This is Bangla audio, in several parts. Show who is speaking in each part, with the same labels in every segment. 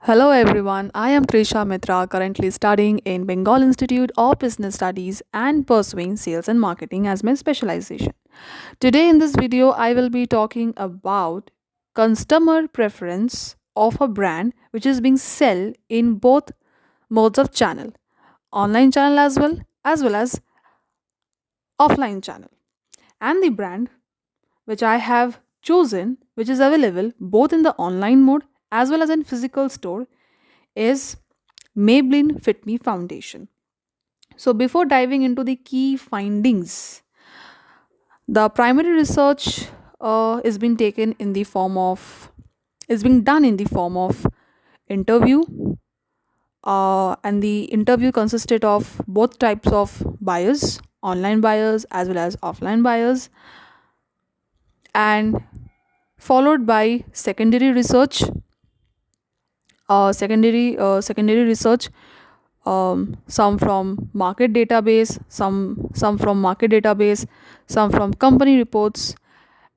Speaker 1: Hello everyone, I am Trisha Mitra, currently studying in Bengal Institute of Business Studies and pursuing sales and marketing as my specialization. Today in this video, I will be talking about customer preference of a brand which is being sell in both modes of channel, online channel as well as offline channel. And the brand which I have chosen, which is available both in the online mode as well as in physical store, is Maybelline Fit Me Foundation. So, before diving into the key findings, the primary research is being taken in the form of is being done in the form of interview, and the interview consisted of both types of buyers, online buyers as well as offline buyers, and followed by secondary research, some from market database, some from market database, some from company reports,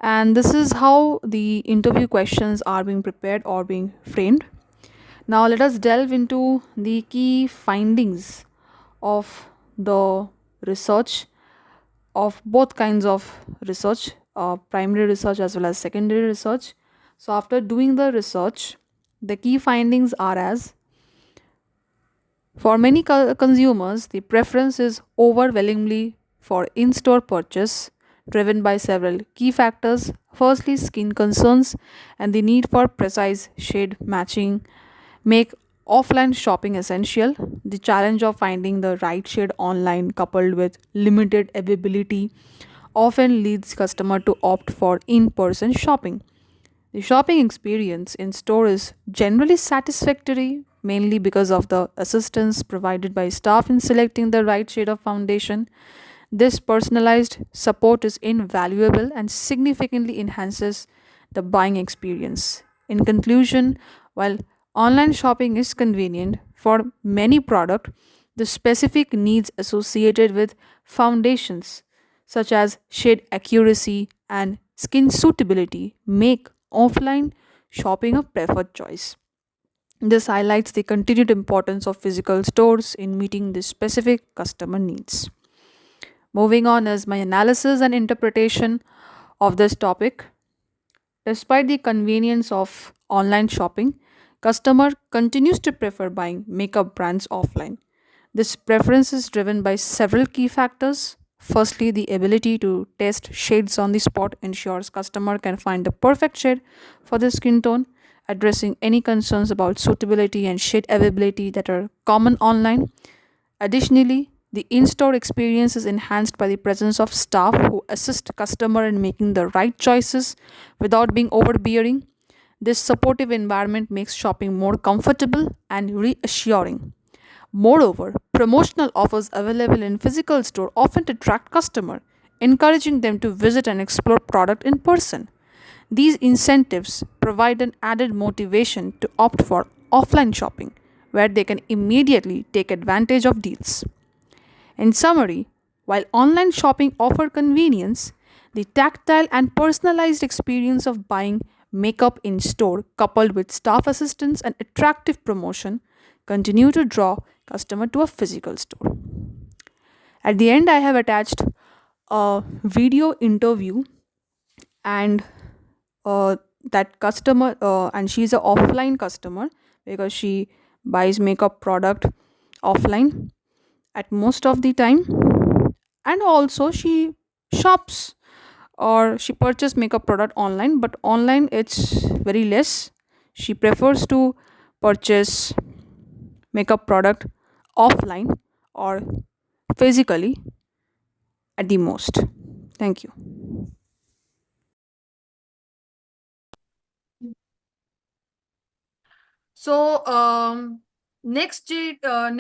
Speaker 1: and this is how the interview questions are being prepared or being framed. Now let us delve into the key findings of the research, of both kinds of research, primary research as well as secondary research. So after doing the research, the key findings are as: for many consumers, the preference is overwhelmingly for in store purchase, driven by several key factors. Firstly, skin concerns and the need for precise shade matching make offline shopping essential. The challenge of finding the right shade online, coupled with limited availability, often leads customer to opt for in-person shopping. The shopping experience in store is generally satisfactory, mainly because of the assistance provided by staff in selecting the right shade of foundation. This personalized support is invaluable and significantly enhances the buying experience. In conclusion, while online shopping is convenient for many products, the specific needs associated with foundations, such as shade accuracy and skin suitability, make offline shopping a preferred choice. This highlights the continued importance of physical stores in meeting the specific customer needs. Moving on is my analysis and interpretation of this topic. Despite the convenience of online shopping, customer continues to prefer buying makeup brands offline. This preference is driven by several key factors. Firstly, the ability to test shades on the spot ensures customer can find the perfect shade for their skin tone, addressing any concerns about suitability and shade availability that are common online. Additionally, the in-store experience is enhanced by the presence of staff who assist customer in making the right choices without being overbearing. This supportive environment makes shopping more comfortable and reassuring. Moreover, promotional offers available in physical store often attract customer, encouraging them to visit and explore product in person. These incentives provide an added motivation to opt for offline shopping, where they can immediately take advantage of deals. In summary, while online shopping offers convenience, the tactile and personalized experience of buying makeup in store, coupled with staff assistance and attractive promotion, continue to draw customer to a physical store. At the end, I have attached a video interview, and that customer, and she's an offline customer because she buys makeup product offline at most of the time, and also she shops or she purchase makeup product online, but online it's very less. She prefers to purchase makeup product offline or physically at the most. Thank you. So next যে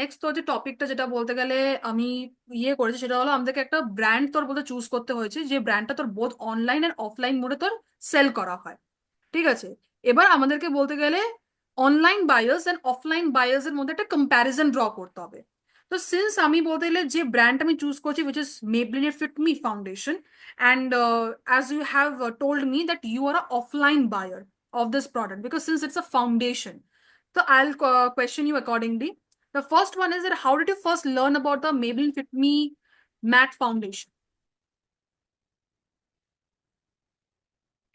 Speaker 1: নেক্সট তোর যে টপিকটা যেটা বলতে গেলে আমি করেছি সেটা হলো আমাদেরকে একটা ব্র্যান্ড তোর বলতে চুজ করতে হয়েছে যে ব্র্যান্ডটা তোর বোথ অনলাইন আর অফলাইন মোডে তোর সেল করা হয়। ঠিক আছে, এবার আমাদেরকে বলতে গেলে online buyers and offline buyers এর মধ্যে একটা কম্প্যারিজন ড্র করতে হবে। তো সিন্স আমি বলতে গেলে যে ব্র্যান্ড আমি চুজ করছি উইচ ইজ মেবলিনের fit me foundation, and as you have told me that you are a offline buyer of this product because since it's a foundation, So I'll question you accordingly. The first one is that how did you first learn about the Maybelline Fit Me Matte Foundation?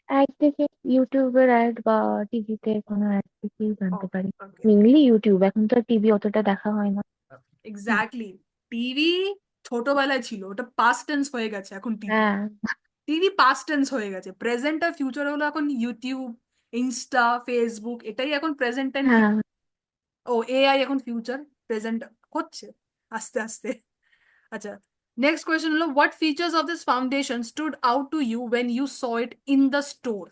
Speaker 2: Ad দেখে, ইউটিউবের অ্যাড বা টিভিতে কোনো অ্যাড দেখেই জানতে
Speaker 1: Oh,
Speaker 2: পারি।
Speaker 1: okay.
Speaker 2: মেইনলি ইউটিউব, এখন তো টিভি অতটা দেখা হয় না। হুম।
Speaker 1: এক্স্যাক্টলি। টিভি ছোটবেলায় ছিল, ওটা পাস্ট টেন্স হয়ে গেছে এখন। টিভি
Speaker 2: হ্যাঁ,
Speaker 1: টিভি পাস্ট টেন্স হয়ে গেছে, প্রেজেন্ট আর ফিউচার হলো এখন ইউটিউব, ইনস্টা, ফেসবুক, এটাই এখন প্রেজেন্ট এন্ড
Speaker 2: হ্যাঁ।
Speaker 1: ও এআই এখন ফিউচার, প্রেজেন্ট হচ্ছে আস্তে আস্তে। আচ্ছা, নেক্সট কোয়েশ্চেন হলো what features of this foundation stood out to you when you saw it in the store?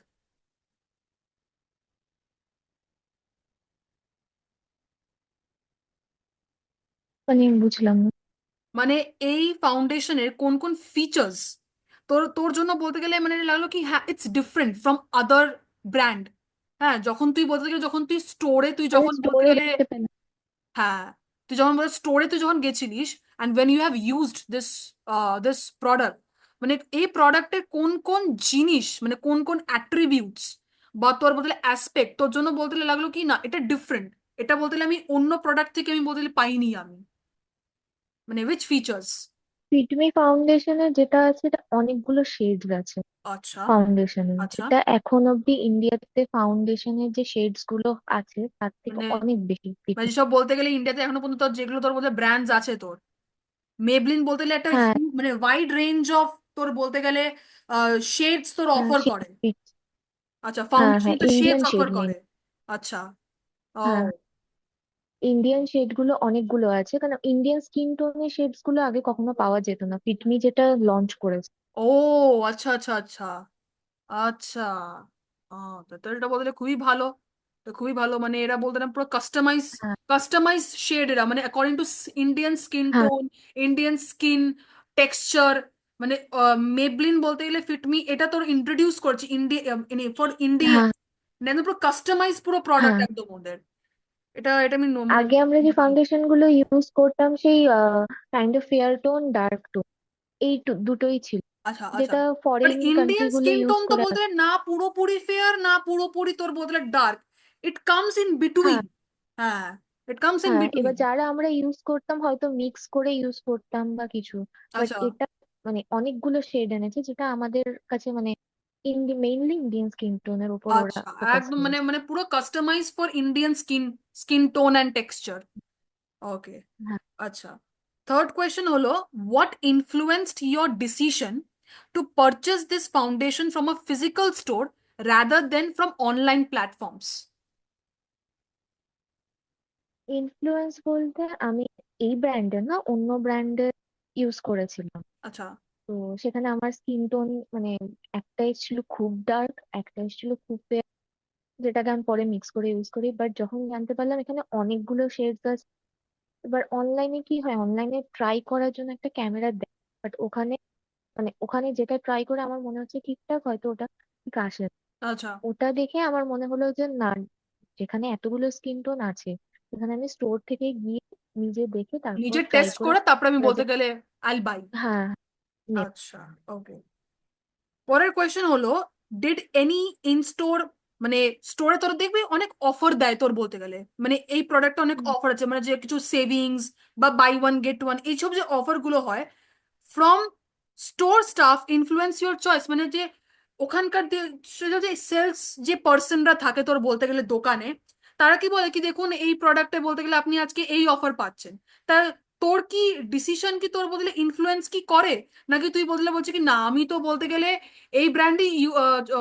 Speaker 2: মানে বুঝলাম না।
Speaker 1: মানে এই ফাউন্ডেশনের কোন কোন ফিচার্স তোর তোর জন্য বলতে গেলে মানে লাগলো কি হ্যাঁ it's different from other brand? হ্যাঁ, যখন তুই বলতে গেলে, যখন তুই স্টোরে, তুই
Speaker 2: মানে
Speaker 1: যখন বলতে
Speaker 2: স্টোরে
Speaker 1: গেলে,
Speaker 2: দেখতে পেলাম।
Speaker 1: হ্যাঁ, তুই যখন বলে স্টোরে তুই যখন গেছিলিস and when you have used this this product, মানে এই প্রোডাক্টের কোন কোন জিনিস, মানে কোন কোন অ্যাট্রিবিউটস বা তোর বলতে অ্যাসপেক্ট তোর জন্য বলতে গেলে লাগলো কি না এটা ডিফারেন্ট, এটা বলতে গেলে আমি অন্য প্রোডাক্ট থেকে আমি বলতে গেলে পাইনি আমি, মানে উইচ ফিচার্স?
Speaker 2: ফিটমি ফাউন্ডেশনের যেটা আছে, এটা অনেকগুলো শেডস আছে।
Speaker 1: আচ্ছা।
Speaker 2: ফাউন্ডেশনের
Speaker 1: আচ্ছা,
Speaker 2: যেটা এখন অব্দি ইন্ডিয়াতে ফাউন্ডেশনের যে শেডস গুলো আছে তার থেকে
Speaker 1: মানে
Speaker 2: অনেক বেশি
Speaker 1: মানে
Speaker 2: পৃথিবী।
Speaker 1: যেসব বলতে গেলে ইন্ডিয়াতে এখনো পর্যন্ত তোর যেগুলো তোর বলতে ব্র্যান্ডস আছে তোর, মেবলিন বলতে গেলে একটা
Speaker 2: হ্যাঁ,
Speaker 1: মানে ওয়াইড রেঞ্জ অফ তোর বলতে গেলে শেডস তোর
Speaker 2: হ্যাঁ,
Speaker 1: অফার করে। আচ্ছা,
Speaker 2: হ্যাঁ,
Speaker 1: ফাউন্ডেশন
Speaker 2: হ্যাঁ,
Speaker 1: তো শেডস
Speaker 2: ইন্ডিয়ান
Speaker 1: অফার
Speaker 2: শেড
Speaker 1: করে।
Speaker 2: মেন।
Speaker 1: আচ্ছা। ও।
Speaker 2: হ্যাঁ, ইন্ডিয়ান শেড গুলো অনেকগুলো আছে, কারণ ইন্ডিয়ান স্কিন টোনের শেডস গুলো আগে কখনো পাওয়া যেত না, ফিটমি যেটা লঞ্চ করেছে।
Speaker 1: ও, আচ্ছা আচ্ছা আচ্ছা। আচ্ছা। তো তো এটা বলতে গেলে খুবই ভালো। তো খুবই ভালো, মানে এরা বলতে না পুরো কাস্টমাইজ,
Speaker 2: হ্যাঁ,
Speaker 1: কাস্টমাইজ শেড এরা, মানে অ্যাকর্ডিং টু ইন্ডিয়ান স্কিন
Speaker 2: হ্যাঁ,
Speaker 1: টোন, ইন্ডিয়ান স্কিন টেক্সচার। মানে মেবলিন বলতে গেলে ফিটমি এটা তোর ইন্ট্রোডিউস করছে ইন্ডিয়া, ফর ইন্ডিয়া,
Speaker 2: হ্যাঁ,
Speaker 1: মানে একদম পুরো কাস্টমাইজ পুরো প্রোডাক্ট
Speaker 2: হ্যাঁ।
Speaker 1: একদম ওদের। এটা এটা আমি মানে
Speaker 2: আগে আমরা যে
Speaker 1: দেখি।
Speaker 2: ফাউন্ডেশন গুলো ইউজ করতাম, সেই kind of fair tone, dark tone, এই দুটোই ছিল,
Speaker 1: আচ্ছা আচ্ছা।
Speaker 2: যেটা
Speaker 1: বাট
Speaker 2: ফরেন কান্ট্রি
Speaker 1: ইন্ডিয়ান
Speaker 2: গুলো
Speaker 1: স্কিন
Speaker 2: ইউজ
Speaker 1: টোন তো
Speaker 2: করে
Speaker 1: বলতে
Speaker 2: আসে।
Speaker 1: গেলে না পুরোপুরি ফেয়ার না পুরোপুরি তোর বলতে dark, it comes in between.
Speaker 2: হ্যাঁ,
Speaker 1: হ্যাঁ, ইট কামস ইন
Speaker 2: হ্যাঁ, এবার
Speaker 1: বিটুইন।
Speaker 2: যারা আমরা ইউজ করতাম হয়তো মিক্স করে ইউজ করতাম বা কিছু, বাট
Speaker 1: আচ্ছা
Speaker 2: এটা মানে অনেকগুলো শেড এনেছে, যেটা আমাদের কাছে মানে মেইনলি ইন্ডিয়ান স্কিন টোনের উপর ওরা
Speaker 1: আচ্ছা,
Speaker 2: ফোকাস
Speaker 1: একদম মানে
Speaker 2: করেছে।
Speaker 1: মানে পুরো customize for Indian skin, skin tone and texture. Okay.
Speaker 2: হ্যাঁ।
Speaker 1: আচ্ছা, থার্ড কোয়েশ্চেন হলো what influenced your decision to purchase this foundation from a physical store rather than from online platforms?
Speaker 2: Influence বলতে আমি এই ব্র্যান্ডের না, অন্য ব্র্যান্ডের ইউজ করেছিলাম।
Speaker 1: আচ্ছা
Speaker 2: তো সেখানে আমার স্কিন টোন মানে একটা ছিল খুব ডার্ক, একটা ছিল খুব fair, যেটাকে আমি পরে মিক্স করে ইউজ করি। বাট যখন জানতে পারলাম এখানে অনেকগুলো শেডস আছে, এবার অনলাইনে কি হয়, অনলাইনে ট্রাই করার জন্য একটা ক্যামেরা দেয়, বাট ওখানে মানে ওখানে যেটা ট্রাই করে আমার মনে হচ্ছে ঠিকঠাক, হয়তো ওটা ঠিক আসে না।
Speaker 1: আচ্ছা।
Speaker 2: ওটা দেখে আমার মনে হলো যে না, যেখানে এতগুলো স্কিন টোন আছে, সেখানে আমি স্টোর থেকে গিয়ে নিজে দেখে তারপর
Speaker 1: নিজে
Speaker 2: ট্রাই
Speaker 1: টেস্ট
Speaker 2: করে
Speaker 1: করে তারপরে আমি
Speaker 2: ওরা
Speaker 1: বলতে
Speaker 2: যে।
Speaker 1: গেলে আইল বাই।
Speaker 2: হ্যাঁ, নেব।
Speaker 1: আচ্ছা, ওকে। পরের কোয়েশ্চেন হলো ডিড এনি ইন স্টোর, মানে স্টোরে তোর দেখবি অনেক অফার দেয় তোর বলতে গেলে, মানে এই প্রোডাক্টটা অনেক অফার আছে, মানে যে কিছু সেভিংস বা বাই ওয়ান গেট ওয়ান এইসব যে অফার গুলো হয়, from store staff influence your choice, মানে যে ওখানকার যে সেলস যে পার্সনরা থাকে তোর বলতে গেলে দোকানে, তারা কি বলে কি দেখুন এই প্রোডাক্টে বলতে গেলে আপনি আজকে এই অফার পাচ্ছেন, তা তোর কি ডিসিশন কি তোর বদলে ইনফ্লুয়েন্স কি করে, নাকি তুই বদলে বলছে কি না আমি তো বলতে গেলে এই ব্র্যান্ডই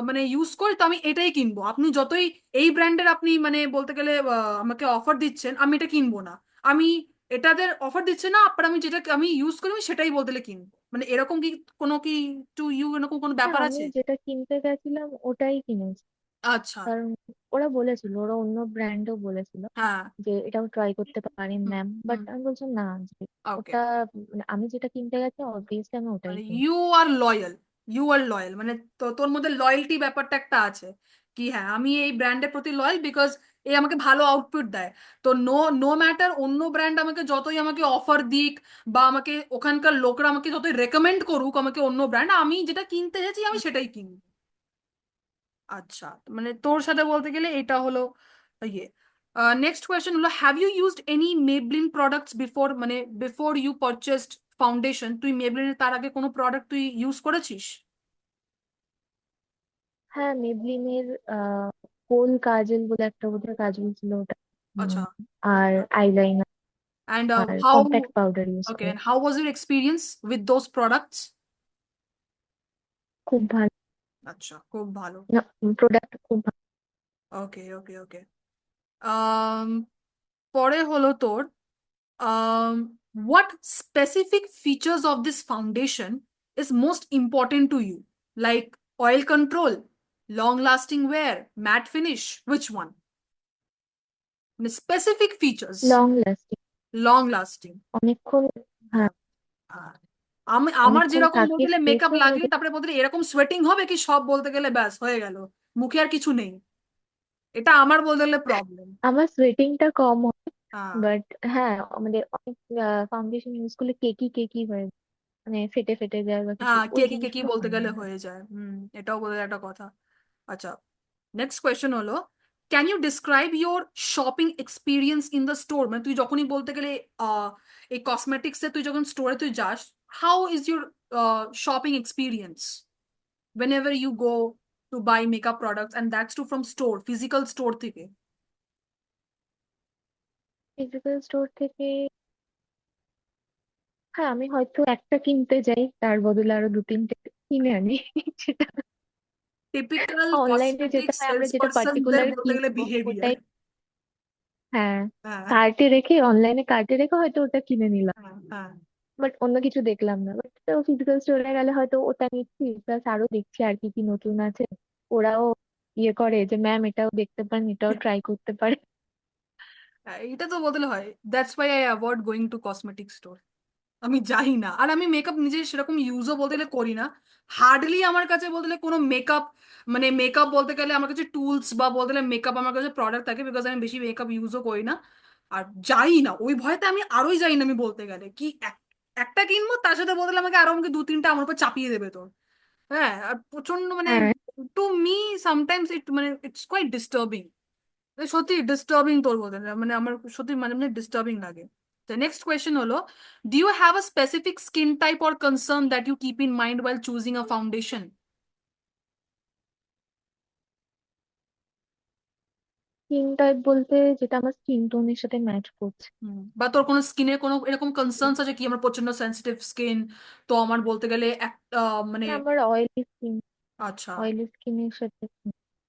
Speaker 1: মানে ইউজ করি তো আমি এটাই কিনবো, আপনি যতই এই ব্র্যান্ডের আপনি মানে বলতে গেলে আমাকে অফার দিচ্ছেন আমি এটা কিনবো না, আমি এটাদের অফার দিচ্ছে না আপনার, আমি যেটা আমি ইউজ করি আমি সেটাই বলতে গেলে কিনবো, মানে এরকম কি কোনো কি টু ইউ এরকম কোনো
Speaker 2: হ্যাঁ,
Speaker 1: ব্যাপার
Speaker 2: আমি
Speaker 1: আছে?
Speaker 2: যেটা কিনতে গেছিলাম ওটাই কিনেছি।
Speaker 1: আচ্ছা।
Speaker 2: কারণ ওরা বলেছিল, ওরা অন্য ব্র্যান্ডও বলেছিল
Speaker 1: হ্যাঁ।
Speaker 2: যে এটাও ট্রাই করতে পারেন
Speaker 1: হুম
Speaker 2: ম্যাম, বাট
Speaker 1: হুম।
Speaker 2: আমি বলছিলাম না, যে
Speaker 1: ওকে,
Speaker 2: ওটা মানে আমি যেটা কিনতে গেছি অবভিয়াসলি আমি ওটাই
Speaker 1: মানে
Speaker 2: কিনবো।
Speaker 1: You are loyal, you are loyal, মানে তো তোর মধ্যে লয়্যালটি ব্যাপারটা একটা আছে কি হ্যাঁ আমি এই ব্র্যান্ডের প্রতি লয়াল বিকজ এই আমাকে ভালো আউটপুট দেয়। তো নো নো ম্যাটার অন্য ব্র্যান্ড আমাকে যতই আমাকে অফার দিক বা আমাকে ওখানকার লোকরা আমাকে যতই রেকমেন্ড করুক আমাকে অন্য ব্র্যান্ড, আমি যেটা কিনতে চাইছি আমি সেটাই কিনবো। আচ্ছা, মানে তোর সাথে বলতে গেলে এটা হলো ইয়ে। নেক্সট কোয়েশ্চেন হলো, have you used any Maybelline products before, মানে বিফোর ইউ পারচেসড ফাউন্ডেশন, তুই মেবলিনের তার আগে কোনো প্রোডাক্ট তুই ইউজ করেছিস?
Speaker 2: হ্যাঁ, মেবলিনের আহ কোল কাজল বলে একটা বোধহয় কাজল ছিল ওটা।
Speaker 1: আচ্ছা।
Speaker 2: আর
Speaker 1: আচ্ছা।
Speaker 2: আইলাইনার
Speaker 1: And
Speaker 2: আর
Speaker 1: how,
Speaker 2: compact powder use
Speaker 1: okay,
Speaker 2: করি।
Speaker 1: and how was your experience with those products?
Speaker 2: খুব ভালো।
Speaker 1: আচ্ছা, খুব ভালো।
Speaker 2: না, প্রোডাক্ট খুব ভালো।
Speaker 1: ওকে, ওকে, ওকে। পরে হলো তোর, um, what specific features of this foundation is most important to you? Like oil control, long lasting wear, matte finish, which one? মানে specific features,
Speaker 2: long lasting.
Speaker 1: long lasting।
Speaker 2: অনেকক্ষণ। হ্যাঁ,
Speaker 1: হ্যাঁ, হ্যাঁ। আমি আমার
Speaker 2: অনেকক্ষণ
Speaker 1: যেরকম
Speaker 2: থাকে
Speaker 1: বলতে গেলে মেকআপ
Speaker 2: ফেসে
Speaker 1: লাগে, তারপরে বলতে গেলে এরকম সোয়েটিং হবে কি সব বলতে গেলে ব্যাস হয়ে গেল, মুখে আর কিছু নেই। এটা আমার বলতে গেলে প্রবলেম।
Speaker 2: আমার সোয়েটিংটা কম হয়।
Speaker 1: হ্যাঁ,
Speaker 2: বাট হ্যাঁ, আমাদের অনেক ফাউন্ডেশন ইউজ করলে কেকি কেকি হয়ে যায়, মানে ফেটে ফেটে যায় বা কিছু,
Speaker 1: হ্যাঁ,
Speaker 2: ওই
Speaker 1: কে কি
Speaker 2: জিনিসগুলো
Speaker 1: বলতে
Speaker 2: হয় না
Speaker 1: গেলে
Speaker 2: আমার।
Speaker 1: হয়ে যায়, এটাও বলে একটা কথা। আচ্ছা, নেক্সট কোয়েশ্চেন হলো, can you describe your shopping experience in the store, মানে তুই যখনই বলতে গেলে এই কসমেটিক্স এ তুই যখন স্টোরে তুই যাস, how is your shopping experience whenever you go to buy makeup products, and that's too from store, physical store থেকে?
Speaker 2: ফিজিক্যাল স্টোর থেকে, হ্যাঁ, আমি হয়তো একটা কিনতে যাই তার বদলে আরো দু তিনটে কিনে আনি সেটা
Speaker 1: টিপিক্যাল
Speaker 2: অনলাইনে যেটা
Speaker 1: কসমেটিক
Speaker 2: হয়, আমরা
Speaker 1: সেলস
Speaker 2: যেটা
Speaker 1: পার্সনদের
Speaker 2: পার্টিকুলার
Speaker 1: বলতে গেলে
Speaker 2: কিনবো
Speaker 1: বিহেভিয়ার।
Speaker 2: ওটাই। হ্যাঁ,
Speaker 1: হ্যাঁ,
Speaker 2: কার্টে রেখে, অনলাইনে কার্টে রেখে হয়তো ওটা কিনে নিলাম,
Speaker 1: হ্যাঁ, হ্যাঁ।
Speaker 2: বাট অন্য কিছু দেখলাম না। বাট ফিজিক্যাল স্টোরে গেলে হয়তো ওটা নিচ্ছি, প্লাস আরো দেখছি আর কি কি নতুন আছে। ওরাও ইয়ে করে যে ম্যাম এটাও দেখতে পারেন, এটাও ট্রাই করতে পারে।
Speaker 1: এটা তো বদলে হয়, that's why I avoid going to cosmetic store. আমি যাই না, আর আমি মেকআপ নিজে সেরকম ইউজও বলতে গেলে করি না। হার্ডলি আমার কাছে বলতে গেলে কোনো মেকআপ, মানে মেকআপ বলতে গেলে আমার কাছে টুলস বা বলতে গেলে মেকআপ আমার কাছে প্রোডাক্ট থাকে, বিকজ আমি বেশি মেকআপ ইউজও করি না। আর যাই না ওই ভয়তে, আমি আরোই যাই না। আমি বলতে গেলে কি একটা কিনবো, তার সাথে বলতে গেলে আমাকে আরো আমাকে দু তিনটা আমার উপর চাপিয়ে দেবে তো। হ্যাঁ, আর প্রচন্ড মানে,
Speaker 2: হ্যাঁ,
Speaker 1: টু মি সামটাইমস ইট মানে ইটস কোয়াইট ডিস্টার্বিং। সত্যি ডিস্টার্বিং তোর বলতে গেলে, মানে আমার সত্যি মানে মানে ডিস্টার্বিং লাগে। তো নেক্সট কোয়েশ্চেন হলো, do you have a specific skin type or concern that you keep in mind while choosing a foundation?
Speaker 2: Skin type বলতে যেটা আমার স্কিন টোনের সাথে ম্যাচ করছে।
Speaker 1: বা তোর কোনো স্কিনের কোনো এরকম কনসার্নস আছে কি, আমার প্রচন্ড সেন্সিটিভ স্কিন, তো আমার বলতে গেলে একটা মানে।
Speaker 2: আমার অয়েলি স্কিন,
Speaker 1: আচ্ছা।
Speaker 2: অয়েলি স্কিনের সাথে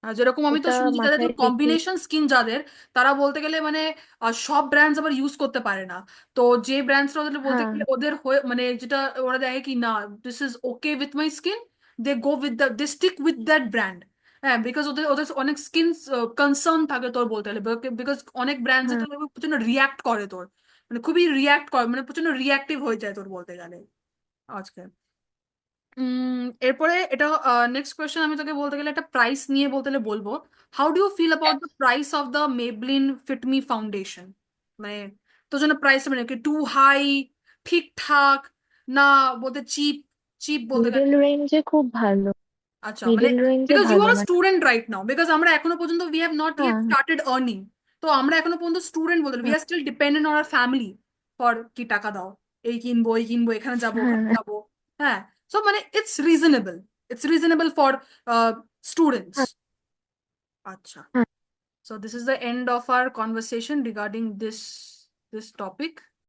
Speaker 1: যেরকম আমি তো
Speaker 2: ওটা
Speaker 1: শুনছি যাদের
Speaker 2: মাথায়
Speaker 1: তোর
Speaker 2: রেখে।
Speaker 1: কম্বিনেশন স্কিন যাদের, তারা বলতে গেলে মানে সব ব্র্যান্ডস আবার ইউজ করতে পারে না। তো যে ব্র্যান্ডসরা ওদের বলতে
Speaker 2: হ্যাঁ,
Speaker 1: গেলে ওদের হয়ে মানে যেটা ওরা দেখে কি না, this is okay with my skin, they go with the they stick with that brand. হ্যাঁ, বিকজ ওদের ওদের অনেক স্কিন কনসার্ন থাকে তোর বলতে গেলে, বিকজ অনেক ব্র্যান্ডস
Speaker 2: হ্যাঁ,
Speaker 1: তো প্রচন্ড রিয়াক্ট করে তোর, মানে খুবই রিয়াক্ট করে, মানে প্রচন্ড রিয়াক্টিভ হয়ে যায় তোর বলতে গেলে আজকে। এরপরে এটা নেক্সট কোয়েশ্চেন আমি তোকে বলতে গেলে একটা প্রাইস নিয়ে বলতে গেলে বলবো, how do you feel about the price of the Maybelline Fit me foundation? মানে তোর জন্য প্রাইস মানে কি টু হাই, ঠিকঠাক, না বলতে চিপ, চিপ বলতে গেলে?
Speaker 2: মিডল রেঞ্জে খুব ভালো।
Speaker 1: আচ্ছা, মানে
Speaker 2: মিডল রেঞ্জে
Speaker 1: বিকজ ইউ
Speaker 2: ভালো
Speaker 1: আর আ
Speaker 2: মানে।
Speaker 1: স্টুডেন্ট রাইট নাও, বিকজ আমরা এখনো পর্যন্ত উই হ্যাভ নট ইয়েট
Speaker 2: হ্যাঁ,
Speaker 1: স্টার্টেড আর্নিং। তো আমরা এখনো পর্যন্ত স্টুডেন্ট বলতে উই
Speaker 2: হ্যাঁ,
Speaker 1: are still dependent on our family for কি টাকা দাও, এই কিনবো এই কিনবো, এখানে যাবো
Speaker 2: হ্যাঁ,
Speaker 1: ওখানে
Speaker 2: হ্যাঁ,
Speaker 1: যাবো। হ্যাঁ, সো মানে ইটস রিজনেবল ফর স্টুডেন্টস।
Speaker 2: হ্যাঁ,
Speaker 1: আচ্ছা,
Speaker 2: হ্যাঁ।
Speaker 1: so this is the end of our conversation regarding this topic.